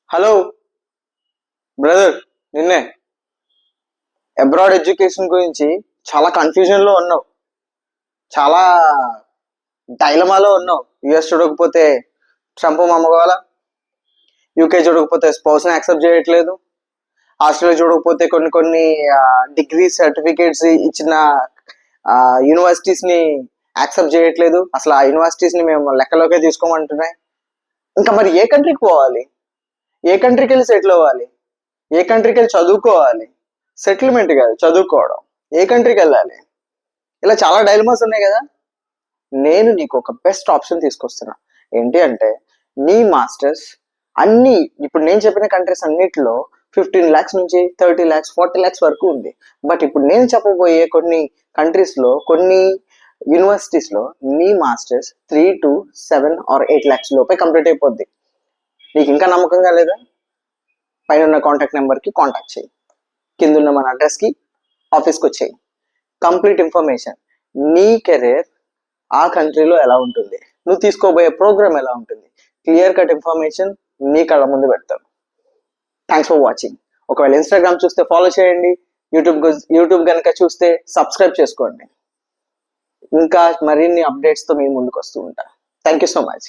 Hello brother, నిన్నే abroad education గురించి చాలా కన్ఫ్యూజన్లో ఉన్నావు, చాలా డైలమాలో ఉన్నావు. యుఎస్ చూడకపోతే ట్రంప్ మమ్మగోల, యూకే చూడకపోతే స్పౌస్ని యాక్సెప్ట్ చేయట్లేదు, ఆస్ట్రేలియా చూడకపోతే కొన్ని కొన్ని డిగ్రీ సర్టిఫికేట్స్ ఇచ్చిన యూనివర్సిటీస్ని యాక్సెప్ట్ చేయట్లేదు. అసలు ఆ యూనివర్సిటీస్ని మేము లెక్కలోకే తీసుకోమంటున్నాయి. ఇంకా మరి ఏ కంట్రీకి పోవాలి? ఏ కంట్రీకి వెళ్ళి సెటిల్ అవ్వాలి? ఏ కంట్రీకి వెళ్ళి చదువుకోవాలి? సెటిల్మెంట్ కాదు, చదువుకోవడం. ఏ కంట్రీకి వెళ్ళాలి? ఇలా చాలా డైలమాస్ ఉన్నాయి కదా. నేను నీకు ఒక బెస్ట్ ఆప్షన్ తీసుకొస్తున్నా. ఏంటి అంటే, నీ మాస్టర్స్ అన్ని ఇప్పుడు నేను చెప్పిన కంట్రీస్ అన్నిటిలో 15 lakhs నుంచి 30 lakhs 40 lakhs వరకు ఉంది. బట్ ఇప్పుడు నేను చెప్పబోయే కొన్ని కంట్రీస్లో, కొన్ని యూనివర్సిటీస్లో నీ మాస్టర్స్ 3 to 7 or 8 lakhs లోపే కంప్లీట్ అయిపోద్ది. నీకు ఇంకా నమ్మకంగా లేదా? పైన ఉన్న కాంటాక్ట్ నెంబర్కి కాంటాక్ట్ చేయి, కింద ఉన్న మన అడ్రస్కి ఆఫీస్కి వచ్చేయి. కంప్లీట్ ఇన్ఫర్మేషన్, నీ కెరీర్ ఆ కంట్రీలో ఎలా ఉంటుంది, నువ్వు తీసుకోబోయే ప్రోగ్రామ్ ఎలా ఉంటుంది, క్లియర్ కట్ ఇన్ఫర్మేషన్ నీ కళ్ళ ముందు పెడతాను. Thanks for watching. ఒకవేళ ఇన్స్టాగ్రామ్ చూస్తే ఫాలో చేయండి, యూట్యూబ్ కనుక చూస్తే సబ్స్క్రైబ్ చేసుకోండి. ఇంకా మరిన్ని అప్డేట్స్తో మీ ముందుకు వస్తూ ఉంటా. Thank you so much.